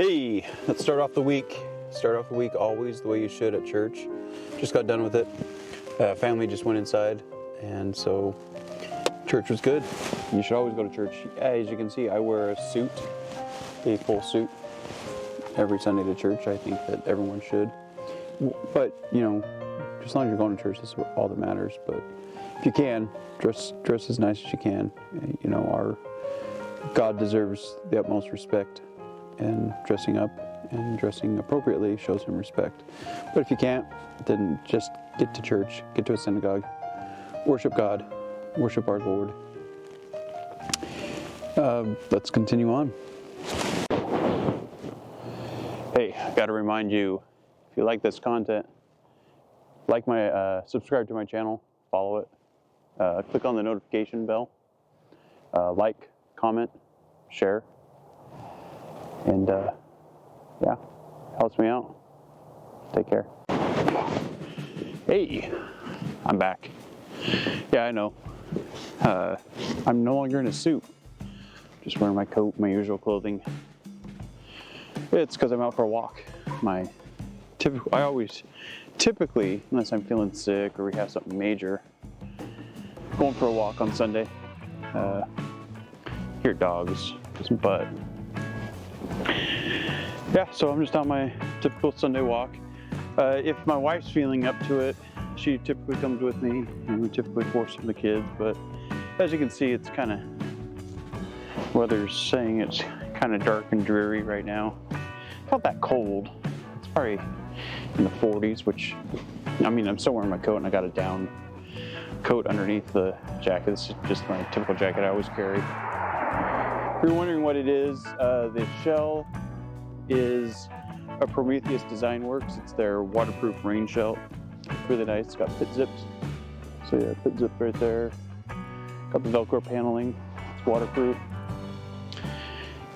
Hey, let's start off the week. Start off the week always the way you should at church. Just got done with it. Family just went inside, and so church was good. You should always go to church. As you can see, I wear a suit, a full suit, every Sunday to church. I think that everyone should. But, you know, as long as you're going to church, that's all that matters. But if you can, dress as nice as you can. You know, our God deserves the utmost respect, and dressing up and dressing appropriately shows him respect. But if you can't, then just get to church, get to a synagogue, worship God, worship our Lord. Let's continue on. Hey, I got to remind you, if you like this content, subscribe to my channel, follow it, click on the notification bell, like, comment, share, and yeah, helps me out. Take care. Hey, I'm back. Yeah, I know. I'm no longer in a suit. Just wearing my coat, my usual clothing. It's because I'm out for a walk. I always, typically, unless I'm feeling sick or we have something major, going for a walk on Sunday. Hear dogs, some butt. Yeah, so I'm just on my typical Sunday walk. If my wife's feeling up to it, she typically comes with me, and we typically force the kids. But as you can see, it's kind of, weather's saying it's kind of dark and dreary right now. It's not that cold. It's probably in the 40s, which, I mean, I'm still wearing my coat, and I got a down coat underneath the jacket. This is just my typical jacket I always carry. If you're wondering what it is, the shell is a Prometheus Design Works. It's their waterproof rain shell. It's really nice. It's got pit zips. So yeah, pit zip right there. Got the Velcro paneling. It's waterproof.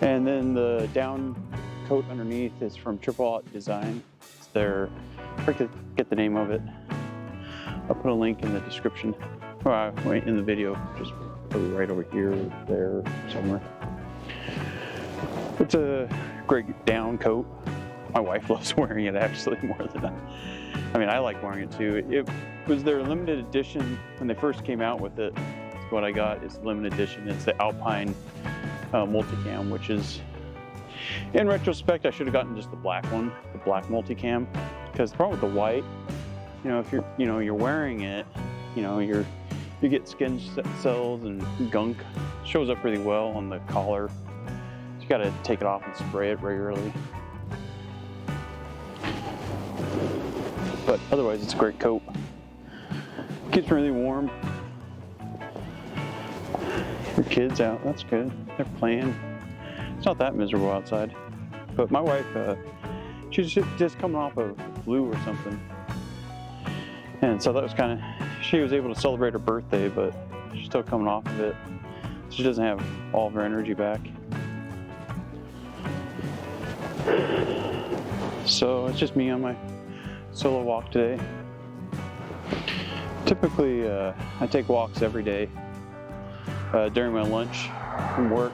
And then the down coat underneath is from Triple Aught Design. It's their, I forget the name of it. I'll put a link in the description. Wait, in the video, just right over here, there, somewhere. It's a great down coat. My wife loves wearing it actually more than I mean, I like wearing it too. It was their limited edition when they first came out with it. It's what I got is limited edition. It's the Alpine multicam, which is, in retrospect, I should have gotten just the black one, the black multicam, because the problem with the white, you know, if you're wearing it, you know, you get skin cells and gunk. It shows up really well on the collar. You got to take it off and spray it regularly. But otherwise, it's a great coat. Keeps me really warm. Your kids out, that's good. They're playing. It's not that miserable outside. But my wife, she's just coming off of flu or something. And so that was kind of, she was able to celebrate her birthday, but she's still coming off of it. She doesn't have all of her energy back. So it's just me on my solo walk today. Typically, I take walks every day during my lunch from work.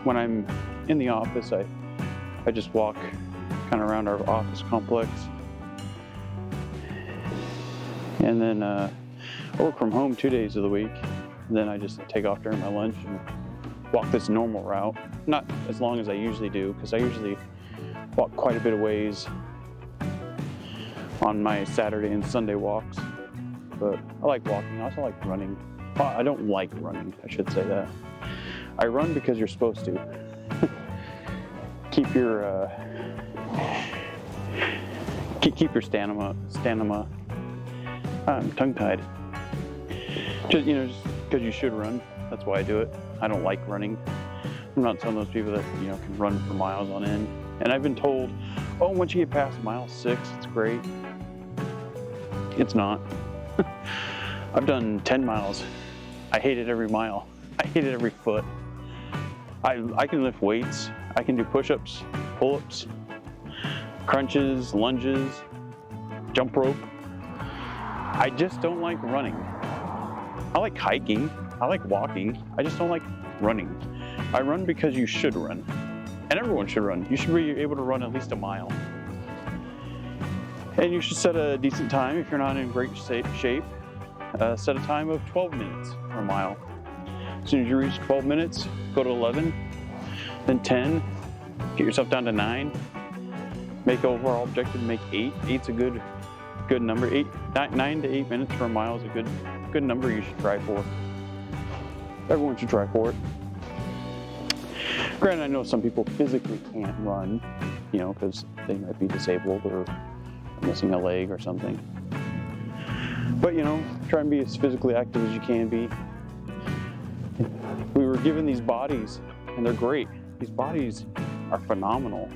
When I'm in the office, I just walk kind of around our office complex. And then I work from home 2 days of the week. And then I just take off during my lunch and walk this normal route. Not as long as I usually do, because I usually walk quite a bit of ways on my Saturday and Sunday walks. But I like walking. I also like running. Well, I don't like running, I should say that. I run because you're supposed to. Keep your stamina. I'm tongue-tied. Just because you should run. That's why I do it. I don't like running. I'm not some of those people that, you know, can run for miles on end. And I've been told, oh, once you get past mile 6, it's great. It's not. I've done 10 miles. I hated every mile. I hated every foot. I can lift weights. I can do push-ups, pull-ups, crunches, lunges, jump rope. I just don't like running. I like hiking. I like walking. I just don't like running. I run because you should run. And everyone should run. You should be able to run at least a mile. And you should set a decent time if you're not in great shape. Set a time of 12 minutes for a mile. As soon as you reach 12 minutes, go to 11, then 10, get yourself down to 9. Make an overall objective, make 8. 8's a good number. 9 to 8 minutes for a mile is a good number you should try for. Everyone should try for it. Granted, I know some people physically can't run, because they might be disabled or missing a leg or something. But, try and be as physically active as you can be. We were given these bodies, and they're great. These bodies are phenomenal.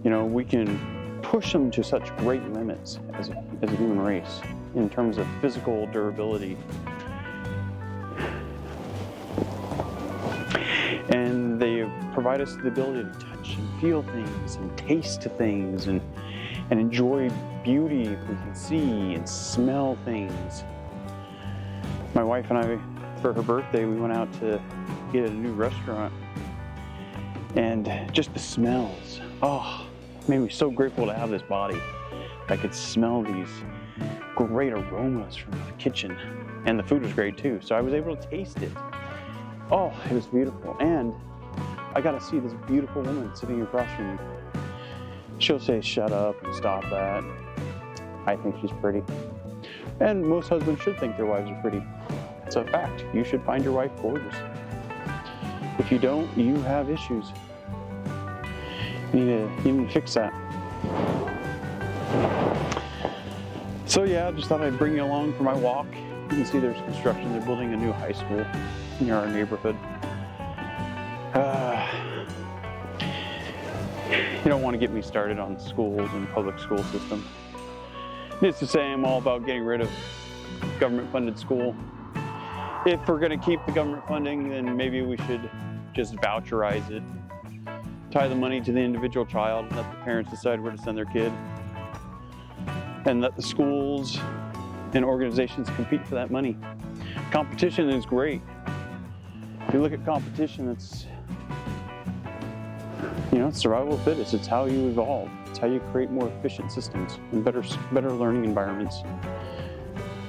We can push them to such great limits as a human race in terms of physical durability. And they provide us the ability to touch and feel things and taste things and enjoy beauty if we can see and smell things. My wife and I, for her birthday, we went out to eat at a new restaurant, and just the smells, made me so grateful to have this body. I could smell these great aromas from the kitchen, and the food was great too, so I was able to taste it. Oh, it was beautiful. And I got to see this beautiful woman sitting across from me. She'll say, "Shut up and stop that." I think she's pretty. And most husbands should think their wives are pretty. It's a fact. You should find your wife gorgeous. If you don't, you have issues. You need to fix that. So yeah, I just thought I'd bring you along for my walk. You can see there's construction. They're building a new high school near our neighborhood. You don't want to get me started on schools and public school system. Needless to say, I'm all about getting rid of government-funded school. If we're going to keep the government funding, then maybe we should just voucherize it. Tie the money to the individual child and let the parents decide where to send their kid. And let the schools and organizations compete for that money. Competition is great. If you look at competition, it's survival of the fittest. It's how you evolve. It's how you create more efficient systems and better learning environments.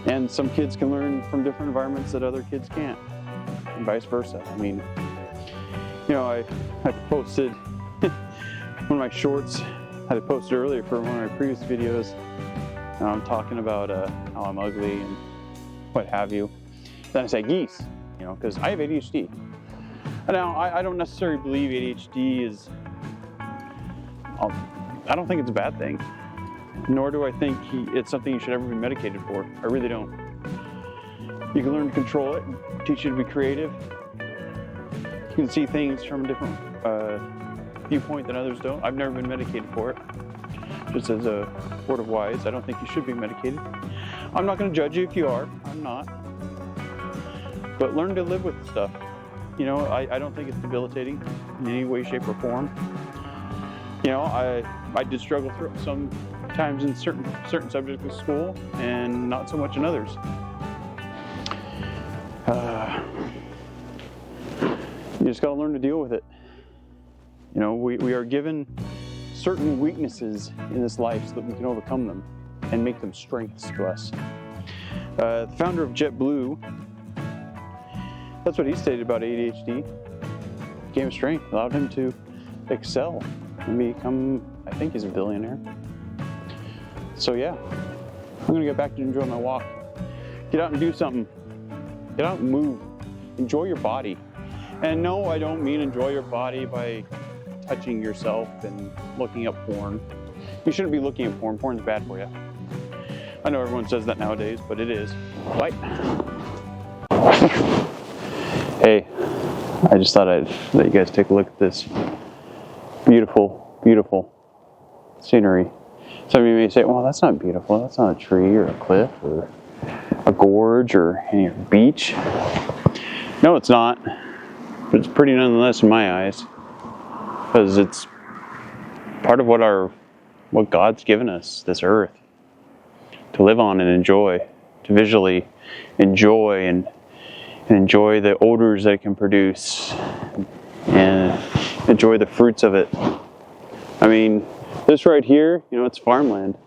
And some kids can learn from different environments that other kids can't, and vice versa. I posted one of my shorts I posted earlier for one of my previous videos. And I'm talking about how I'm ugly and what have you. Then I say geese, because I have ADHD. And now I don't necessarily believe ADHD is, I don't think it's a bad thing. Nor do I think it's something you should ever be medicated for. I really don't. You can learn to control it, teach you to be creative. You can see things from a different viewpoint than others don't. I've never been medicated for it. Just as a word of wise, I don't think you should be medicated. I'm not going to judge you if you are. I'm not. But learn to live with the stuff. I don't think it's debilitating in any way, shape, or form. I did struggle through sometimes in certain subjects of school, and not so much in others. You just got to learn to deal with it. We are given certain weaknesses in this life so that we can overcome them and make them strengths to us. The founder of JetBlue, that's what he stated about ADHD. Gave him strength, allowed him to excel and become, I think he's a billionaire. So yeah, I'm gonna get back to enjoy my walk. Get out and do something. Get out and move. Enjoy your body. And no, I don't mean enjoy your body by touching yourself and looking up porn. You shouldn't be looking at porn. Porn's bad for you. I know everyone says that nowadays, but it is. Bye. Hey, I just thought I'd let you guys take a look at this beautiful, beautiful scenery. Some of you may say, well, that's not beautiful. That's not a tree or a cliff or a gorge or a beach. No, it's not. But it's pretty nonetheless in my eyes. Because it's part of what God's given us, this earth, to live on and enjoy, to visually enjoy and and enjoy the odors that it can produce and enjoy the fruits of it. I mean, this right here, you know, it's farmland.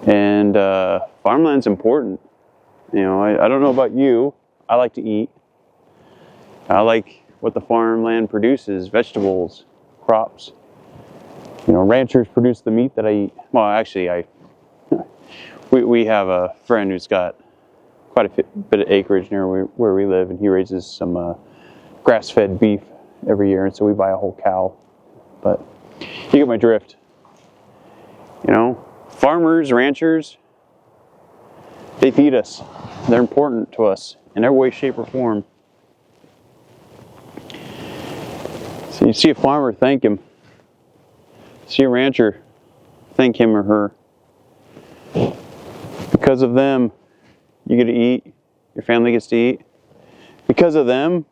And farmland's important. You know, I don't know about you. I like to eat. I like what the farmland produces, vegetables, crops. You know, ranchers produce the meat that I eat. Well, actually, we have a friend who's got quite a bit of acreage near where we live, and he raises some grass-fed beef every year, and so we buy a whole cow. But you get my drift. You know, farmers, ranchers, they feed us. They're important to us in every way, shape, or form. So you see a farmer, thank him. See a rancher, thank him or her. Because of them, you get to eat. Your family gets to eat. Because of them,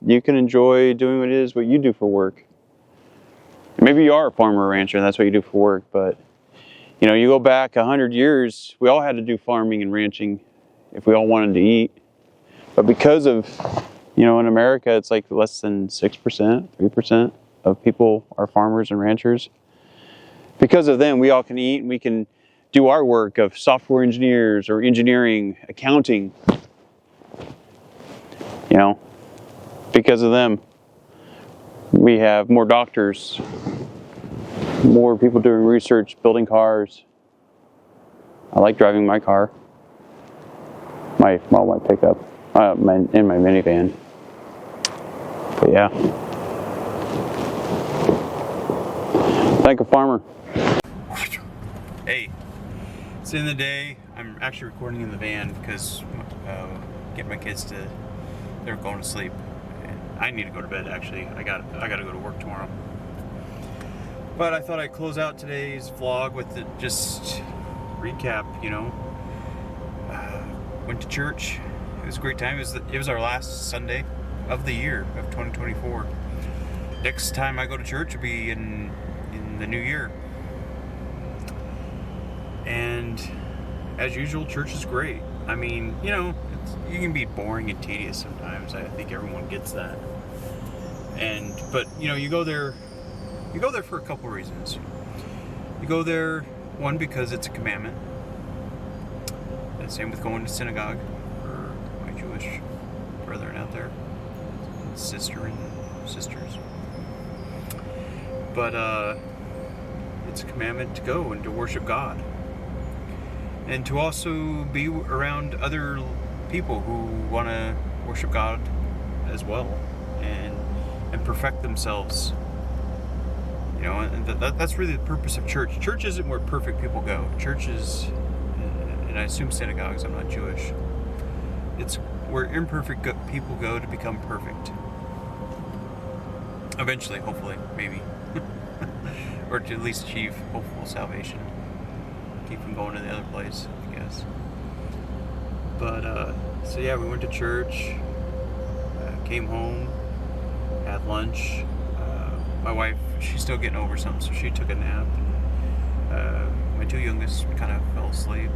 you can enjoy doing what you do for work. Maybe you are a farmer or rancher and that's what you do for work, but you know, you go back 100 years, we all had to do farming and ranching if we all wanted to eat. But because of, you know, in America, it's like less than 6%, 3% of people are farmers and ranchers. Because of them, we all can eat and we can do our work of software engineers or engineering, accounting. You know, because of them, we have more doctors, more people doing research, building cars. I like driving my car, my pickup, in my minivan. But yeah, thank a farmer. Hey, it's the end of the day. I'm actually recording in the van because getting my kids they're going to sleep. And I need to go to bed. Actually, I got to go to work tomorrow. But I thought I'd close out today's vlog with just recap. You know, went to church. It was a great time. It was our last Sunday of the year of 2024. Next time I go to church will be in the new year. And as usual, church is great. I mean, you know, you can be boring and tedious sometimes. I think everyone gets that. But you know, you go there for a couple reasons. You go there, one, because it's a commandment. And same with going to synagogue for my Jewish brethren out there, sisters. But it's a commandment to go and to worship God. And to also be around other people who want to worship God as well and perfect themselves. You know, and that's really the purpose of church. Church isn't where perfect people go. Church is, and I assume synagogues, I'm not Jewish, it's where imperfect people go to become perfect. Eventually, hopefully, maybe. Or to at least achieve hopeful salvation. Keep from going to the other place, I guess. But so yeah, we went to church, came home, had lunch. My wife, she's still getting over something, so she took a nap. My two youngest kind of fell asleep.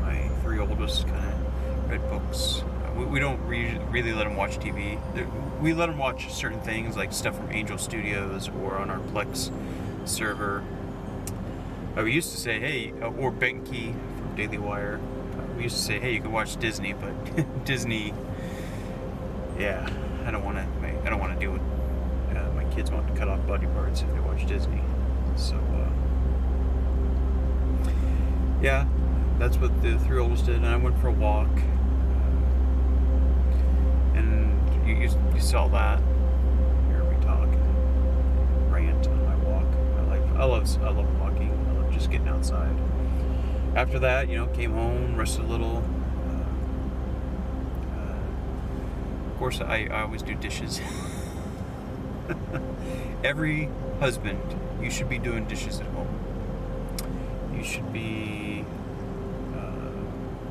My three oldest kind of read books. We don't really let them watch TV. We let them watch certain things, like stuff from Angel Studios or on our Plex server. We used to say, hey, or Benke from Daily Wire. We used to say, hey, you can watch Disney, but Disney, yeah, I don't want to deal with. My kids want to cut off body parts if they watch Disney. So, yeah, that's what the three oldest did. And I went for a walk, and you saw that. Here we talk, rant on my walk. I love walking. Just getting outside. After that, you know, came home, rested a little. Of course, I always do dishes. Every husband, you should be doing dishes at home. You should be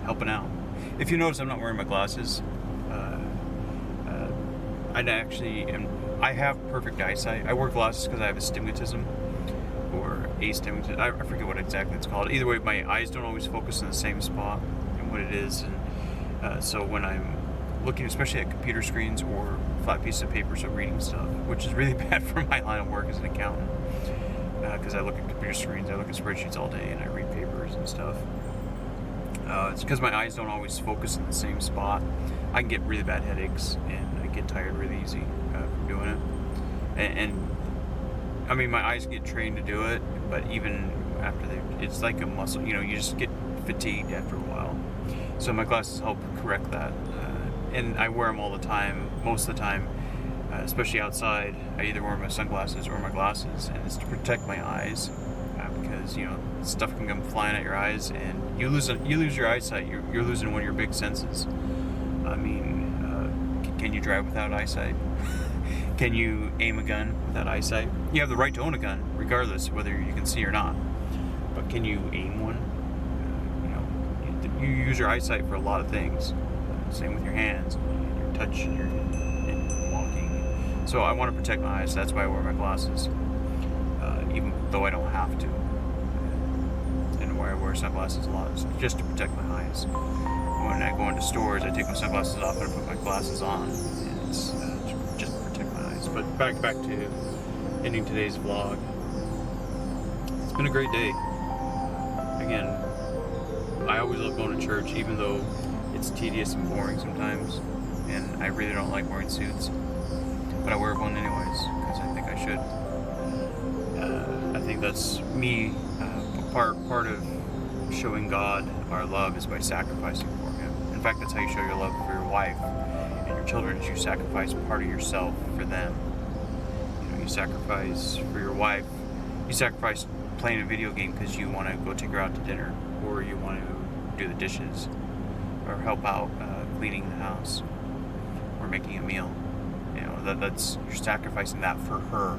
helping out. If you notice, I'm not wearing my glasses. I have perfect eyesight. I wear glasses because I have astigmatism. Or astigmatism. I forget what exactly it's called. Either way, my eyes don't always focus in the same spot and what it is. And so when I'm looking especially at computer screens or flat pieces of paper, so reading stuff, which is really bad for my line of work as an accountant, because I look at computer screens, I look at spreadsheets all day, and I read papers and stuff. It's because my eyes don't always focus in the same spot. I can get really bad headaches, and I get tired really easy from doing it. And I mean, my eyes get trained to do it, but even after it's like a muscle, you just get fatigued after a while. So my glasses help correct that. And I wear them all the time, most of the time, especially outside. I either wear my sunglasses or my glasses, and it's to protect my eyes, because stuff can come flying at your eyes, and you lose your eyesight. You're losing one of your big senses. I mean, can you drive without eyesight? Can you aim a gun without eyesight? You have the right to own a gun, regardless of whether you can see or not. But can you aim one? You use your eyesight for a lot of things. Same with your hands, your touch, and your walking. So I want to protect my eyes. That's why I wear my glasses, even though I don't have to. And why I wear sunglasses a lot is just to protect my eyes. When I go into stores, I take my sunglasses off and I put my glasses on. And it's just to protect my eyes. But back to ending today's vlog. It's been a great day. Again, I always love going to church, even though it's tedious and boring sometimes, and I really don't like wearing suits, but I wear one anyways because I think I should. I think that's me. Part of showing God our love is by sacrificing for Him. In fact, that's how you show your love for your wife and your children. Is you sacrifice part of yourself for them. You sacrifice for your wife. You sacrifice playing a video game because you want to go take her out to dinner, or you want to do the dishes, or help out cleaning the house, or making a meal. That's you're sacrificing that for her.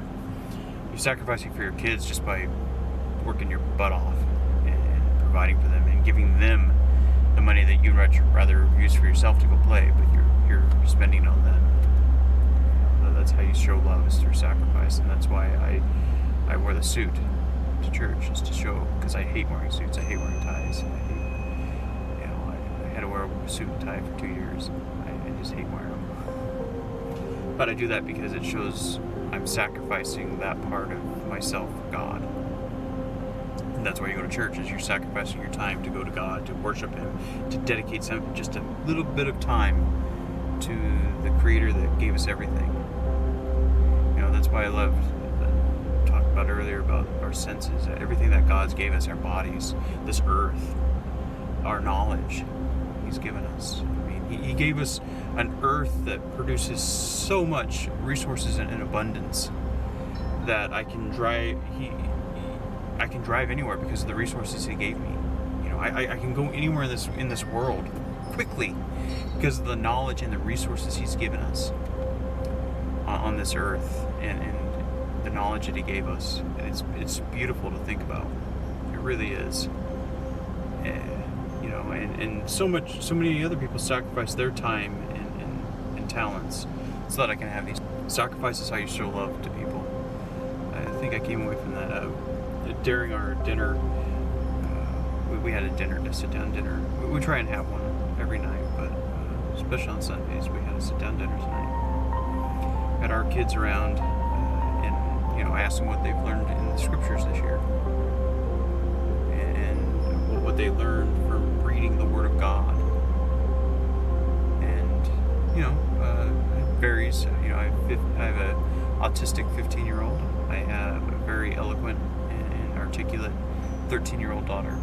You're sacrificing for your kids just by working your butt off and providing for them and giving them the money that you'd rather use for yourself to go play, but you're spending on them. That's how you show love, is through sacrifice, and that's why I wear the suit to church, is to show, because I hate wearing suits. I hate wearing ties. I had to wear a suit and tie for 2 years. I just hate wearing them. But I do that because it shows I'm sacrificing that part of myself for God. And that's why you go to church, is you're sacrificing your time to go to God, to worship Him, to dedicate just a little bit of time to the Creator that gave us everything. That's why I loved talked about earlier about our senses, everything that God's gave us, our bodies, this earth, our knowledge He's given us. I mean, He gave us an earth that produces so much resources in abundance that I can drive anywhere because of the resources He gave me. I can go anywhere in this world quickly because of the knowledge and the resources He's given us on this earth, and the knowledge that He gave us. And it's beautiful to think about. It really is. And so many other people sacrifice their time and talents so that I can have these. Sacrifice is how you show love to people. I think I came away from that during our dinner. We had a sit-down dinner. We try and have one every night, but especially on Sundays, we had a sit-down dinner tonight. Had our kids around, and I asked them what they've learned in the scriptures this year, and what they learned from reading the Word of God. And it varies. I have an autistic 15-year-old. I have a very eloquent and articulate 13-year-old daughter.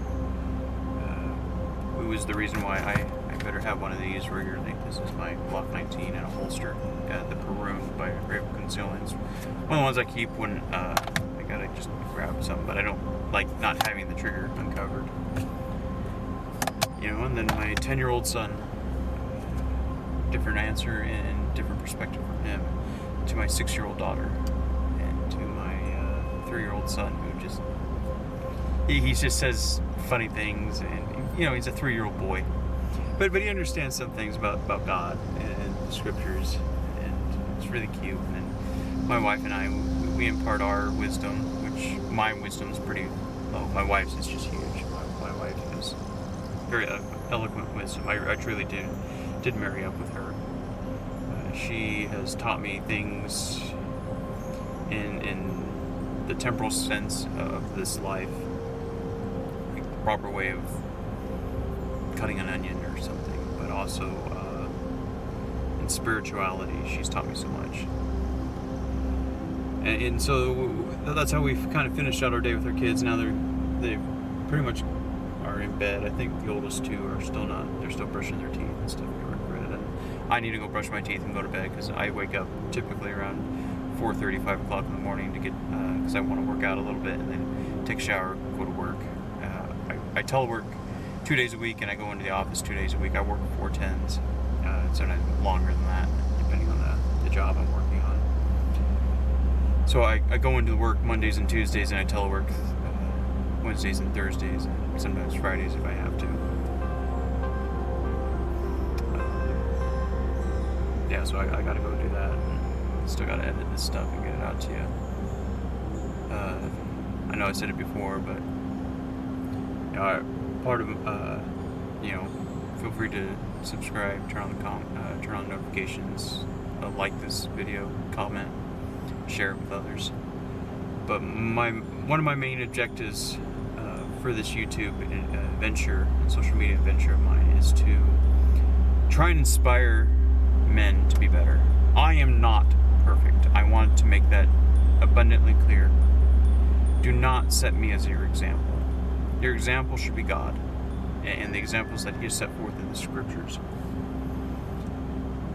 It was the reason why I better have one of these regularly. This is my Block 19 and a holster. The Peroon by Gravel Concealment. One of the ones I keep when I gotta just grab something, but I don't like not having the trigger uncovered. And then my 10-year-old son, different answer and different perspective from him, to my 6-year-old daughter, and to my 3-year-old son, who he just says funny things, and he's a 3-year-old boy, but he understands some things about God and the scriptures, and it's really cute. And my wife and I, we impart our wisdom, which my wisdom's pretty low. My wife's is just huge. My wife has very eloquent wisdom. I truly did marry up with her. She has taught me things in the temporal sense of this life, like the proper way of cutting an onion or something, but also in spirituality. She's taught me so much. And so that's how we've kind of finished out our day with our kids. Now they pretty much are in bed. I think the oldest two are still not. They're still brushing their teeth and stuff. And I need to go brush my teeth and go to bed because I wake up typically around 4:30, 5 o'clock in the morning to get because I want to work out a little bit and then take a shower, go to work. I telework 2 days a week and I go into the office 2 days a week. I work 4/10s. Sometimes longer than that, depending on the job I'm working on. So I go into work Mondays and Tuesdays, and I telework Wednesdays and Thursdays, and sometimes Fridays if I have to. Yeah, so I gotta go do that. Still gotta edit this stuff and get it out to you. I know I said it before, but part of feel free to subscribe, turn on notifications, like this video, comment, share it with others. But one of my main objectives for this YouTube venture, social media venture of mine, is to try and inspire men to be better. I am not perfect. I want to make that abundantly clear. Do not set me as your example. Your example should be God and the examples that He has set forth in the Scriptures.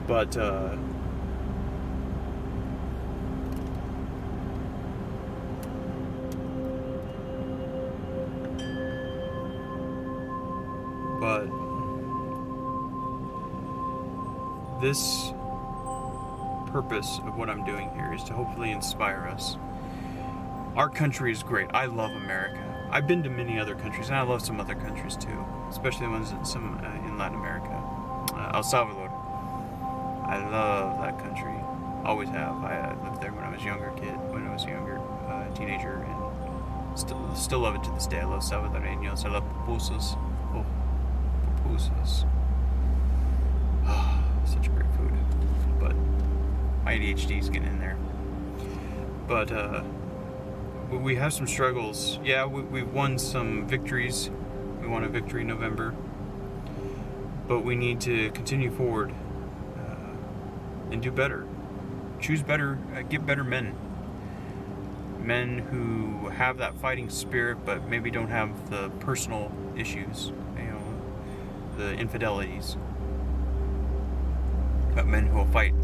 But this purpose of what I'm doing here is to hopefully inspire us. Our country is great. I love America. I've been to many other countries, and I love some other countries too, especially the ones in Latin America. El Salvador. I love that country. Always have. I lived there when I was a younger, teenager, and still love it to this day. I love Salvadoreños. I love pupusas. Oh, pupusas. Such great food. But my ADHD is getting in there. But we have some struggles. Yeah, we've won some victories. We won a victory in November. But we need to continue forward and do better. Choose better, get better men. Men who have that fighting spirit, but maybe don't have the personal issues, the infidelities. But men who will fight.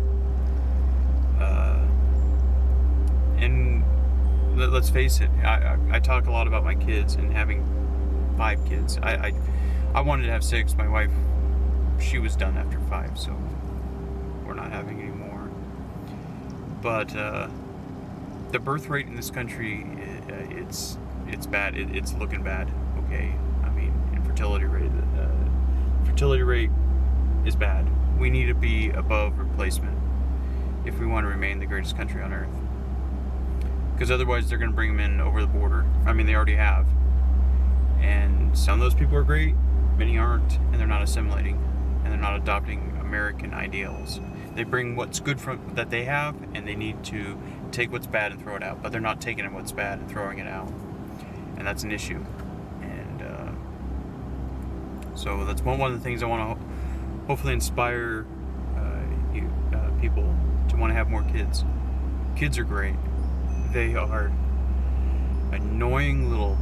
And let's face it, I talk a lot about my kids and having 5 kids. I wanted to have 6. My wife, she was done after 5, so we're not having any more. But the birth rate in this country, it's bad. It's looking bad. Okay, I mean, fertility rate is bad. We need to be above replacement if we want to remain the greatest country on earth. Because otherwise they're going to bring them in over the border. I mean, they already have. And some of those people are great, many aren't, and they're not assimilating, and they're not adopting American ideals. They bring what's good from that they have, and they need to take what's bad and throw it out. But they're not taking what's bad and throwing it out. And that's an issue. And so that's one of the things I want to hopefully inspire people to want to have more kids. Kids are great. They are annoying little.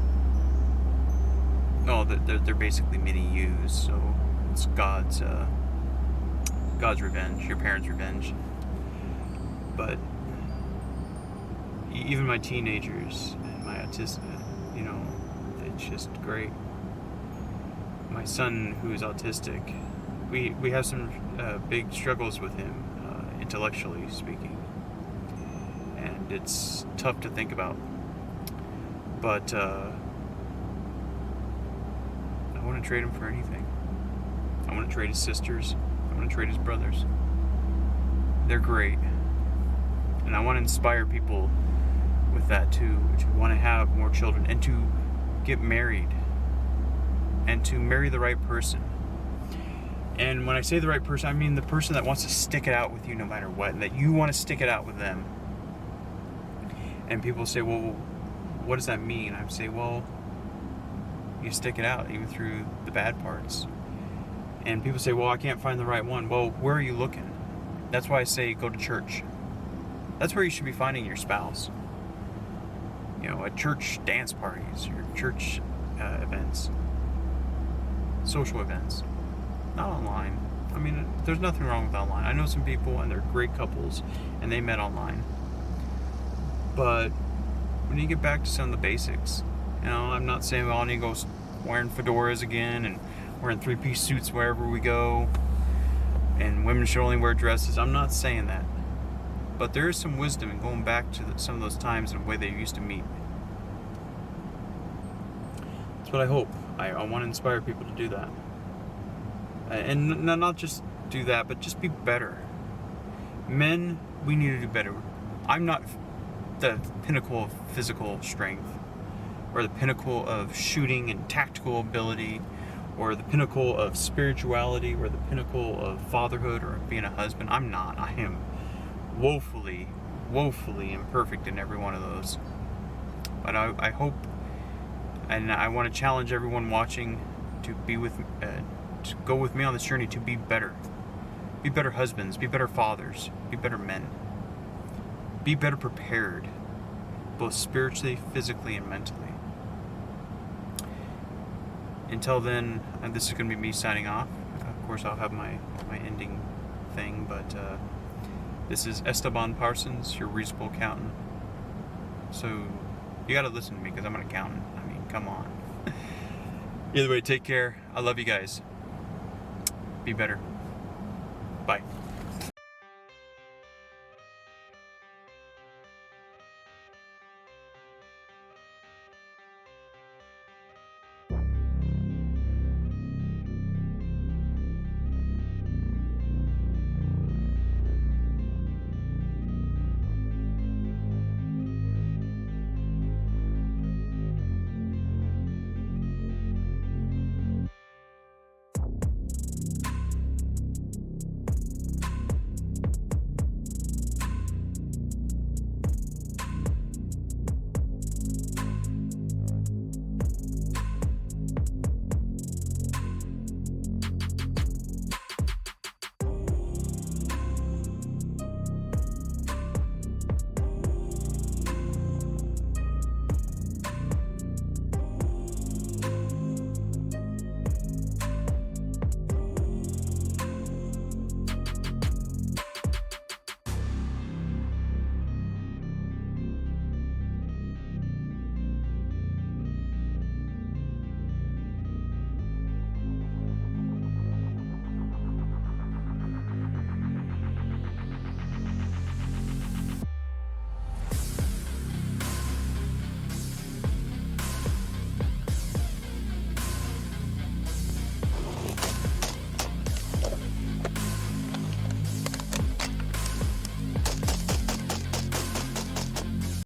No, they're basically mini yous. So it's God's revenge, your parents' revenge. But even my teenagers and my autistic, it's just great. My son, who is autistic, we have some big struggles with him, intellectually speaking, and it's tough to think about. But I wouldn't trade him for anything. I want to trade his sisters. I want to trade his brothers. They're great, and I want to inspire people with that too, to want to have more children and to get married and to marry the right person. And when I say the right person, I mean the person that wants to stick it out with you no matter what, and that you want to stick it out with them. And people say, well, what does that mean? I say, well, you stick it out even through the bad parts. And people say, well, I can't find the right one. Well, where are you looking? That's why I say go to church. That's where you should be finding your spouse. You know, at church dance parties, your church events, social events, not online. I mean, there's nothing wrong with online. I know some people and they're great couples and they met online. But when you get back to some of the basics, you know, I'm not saying we all need to go wearing fedoras again and wearing 3-piece suits wherever we go, and women should only wear dresses. I'm not saying that. But there is some wisdom in going back to some of those times and the way they used to meet. That's what I hope. I want to inspire people to do that. And not just do that, but just be better. Men, we need to do better. I'm not the pinnacle of physical strength, or the pinnacle of shooting and tactical ability, or the pinnacle of spirituality, or the pinnacle of fatherhood, or being a husband. I'm not. I am woefully imperfect in every one of those. But I hope, and I want to challenge everyone watching to to go with me on this journey to be better. Be better husbands, be better fathers, be better men. Be better prepared, both spiritually, physically, and mentally. Until then, this is going to be me signing off. Of course, I'll have my ending thing, but this is Esteban Parsons, your reasonable accountant. So, you got to listen to me because I'm an accountant. I mean, come on. Either way, take care. I love you guys. Be better. Bye.